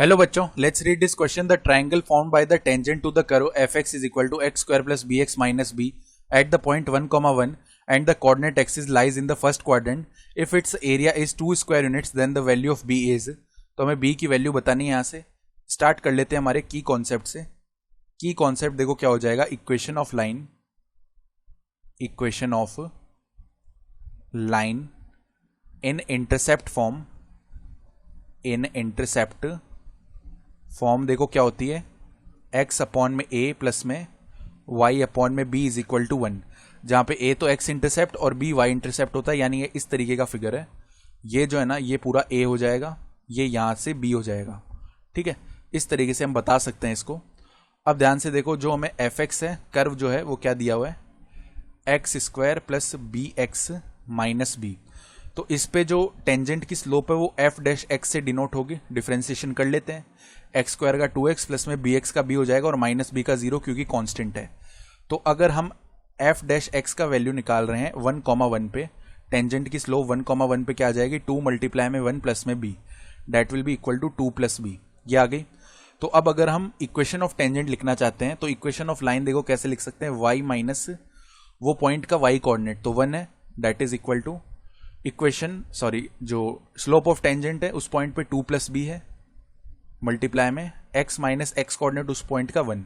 Hello बच्चों, let's read this question. The triangle formed by the tangent to the curve fx is equal to x square plus bx minus b at the point 1, 1 and the coordinate axis lies in the first quadrant. If its area is 2 square units then the value of b is। तो हमें b की value बतानी है। यहाँ से start कर लेते हैं हमारे की कॉन्सेप्ट से। की कॉन्सेप्ट देखो क्या हो जाएगा, equation of line, equation of line in intercept form, in intercept form देखो क्या होती है, x अपॉन में a प्लस में y अपॉन में b इज इक्वल टू 1, जहां पे a तो x इंटरसेप्ट और b y इंटरसेप्ट होता है। यानी ये इस तरीके का फिगर है। ये जो है ना, ये पूरा a हो जाएगा, ये यहां से b हो जाएगा। ठीक है, इस तरीके से हम बता सकते हैं इसको। अब ध्यान से देखो, जो हमें fx है, कर्व जो है वो क्या दिया हुआ है, x square plus B x minus B. तो इस पे जो टेंजेंट की स्लोप है वो एफ डैश एक्स से डिनोट होगी। डिफरेंशिएशन कर लेते हैं, एक्स स्क्वायर का 2x प्लस में बी एक्स का b हो जाएगा और माइनस बी का 0 क्योंकि कांस्टेंट है। तो अगर हम एफ डैश एक्स का वैल्यू निकाल रहे हैं 1, 1 पे, टेंजेंट की स्लोप 1, 1 पे क्या आ जाएगी, 2 मल्टीप्लाई में 1 प्लस में b, that will be equal to 2 plus b। ये आ गई। तो अब अगर हम इक्वेशन ऑफ टेंजेंट लिखना चाहते हैं तो इक्वेशन ऑफ लाइन देखो कैसे लिख सकते हैं, y माइनस वो पॉइंट का y कोऑर्डिनेट तो 1 है, that is equal to equation जो स्लोप ऑफ टेंजेंट है उस पॉइंट पे 2 प्लस बी है, मल्टीप्लाई में x माइनस एक्स कोऑर्डिनेट उस पॉइंट का 1,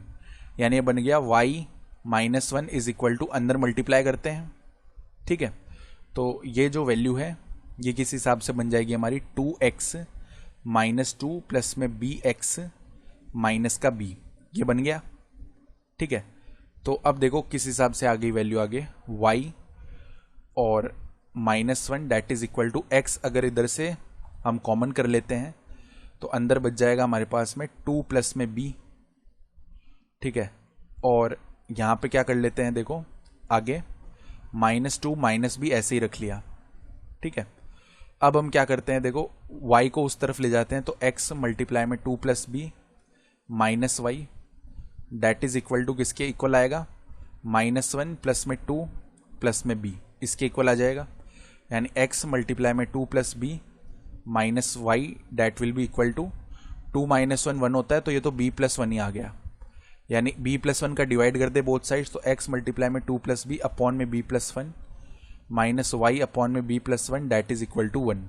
यानी ये बन गया y minus 1 is equal to, अंदर मल्टीप्लाई करते हैं। ठीक है, तो ये जो वैल्यू है ये किस हिसाब से बन जाएगी हमारी, 2x माइनस 2 प्लस में bx माइनस का b, ये बन गया। ठीक है, तो अब देखो किस हिसाब से आ गई वैल्यू, आगे y और -1 that is equal to x। अगर इधर से हम कॉमन कर लेते हैं तो अंदर बच जाएगा हमारे पास में 2 प्लस में b। ठीक है, और यहां पे क्या कर लेते हैं, देखो आगे -2 माइनस b ऐसे ही रख लिया। ठीक है, अब हम क्या करते हैं, देखो y को उस तरफ ले जाते हैं तो x मल्टीप्लाई में 2 plus b minus y that is equal to किसके इक्वल आएगा, -1 प्लस में 2 प्लस में b, इसके इक्वल आ जाएगा। यानी x मल्टीप्लाई में 2 plus b minus y that will be equal to 2 minus 1 1 होता है, तो ये तो b प्लस 1 ही आ गया। यानी b प्लस 1 का डिवाइड कर दे बोथ साइड्स, तो x मल्टीप्लाई में 2 प्लस बी अपॉन में b plus 1 minus y upon में b plus 1 that is equal to 1।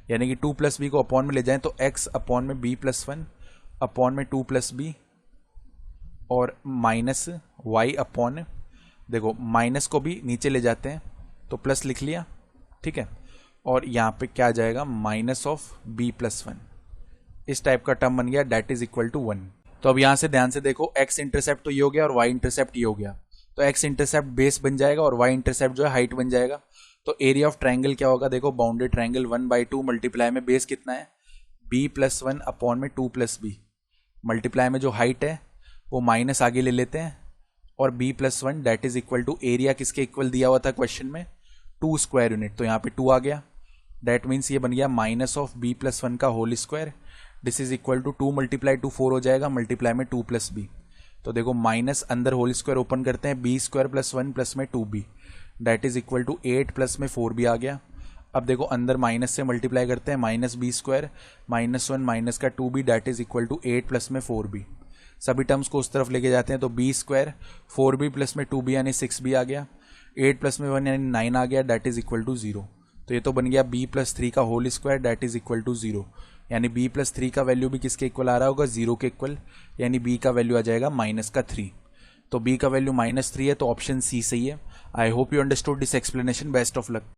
यानी कि 2 प्लस बी को अपॉन में ले जाएं तो x अपॉन में b प्लस 1 अपॉन में 2 प्लस बी और माइनस वाई अपॉन, देखो माइनस को भी नीचे ले जाते हैं तो प्लस लिख लिया। ठीक है, और यहाँ पे क्या आ जाएगा, माइनस ऑफ b प्लस 1, इस टाइप का टर्म बन गया, दैट इज इक्वल टू 1। तो अब यहाँ से ध्यान से देखो, x इंटरसेप्ट तो ये हो गया और y इंटरसेप्ट ये हो गया, तो x इंटरसेप्ट बेस बन जाएगा और y इंटरसेप्ट जो है हाइट बन जाएगा। तो एरिया ऑफ ट्राइंगल क्या होगा, देखो बाउंडेड ट्राइंगल 1/2 मल्टीप्लाई में बेस कितना है, b प्लस 1 अपॉन में 2 प्लस बी, मल्टीप्लाई में जो हाइट है वो माइनस आगे ले लेते हैं और b plus 1 that is equal to, area किसके इक्वल दिया हुआ था क्वेश्चन में, 2 स्क्वायर यूनिट, तो यहाँ पे 2 आ गया। दैट मीन्स ये बन गया माइनस ऑफ b प्लस 1 का whole square, this is equal to 2 multiply to 4 हो जाएगा, मल्टीप्लाई में 2 प्लस बी। तो देखो माइनस अंदर होल स्क्वायर ओपन करते हैं, b स्क्वायर प्लस 1 प्लस में 2b that is equal to 8 plus में 4b आ गया। अब देखो अंदर माइनस से मल्टीप्लाई करते हैं, minus b square minus 1 minus का 2b that is equal to 8 plus में 4b। सभी टर्म्स को उस तरफ लेके जाते हैं तो b स्क्वायर 4b प्लस में 2b यानी 6b आ गया, 8 प्लस में 1 यानी 9 आ गया, दैट इज इक्वल टू 0। तो ये तो बन गया b प्लस 3 का whole square that is equal to 0। यानी b प्लस 3 का वैल्यू भी किसके इक्वल आ रहा होगा, 0 के इक्वल, यानी b का वैल्यू आ जाएगा -3। तो b का वैल्यू -3 है, तो ऑप्शन सी सही है। I hope you understood this explanation. Best of luck.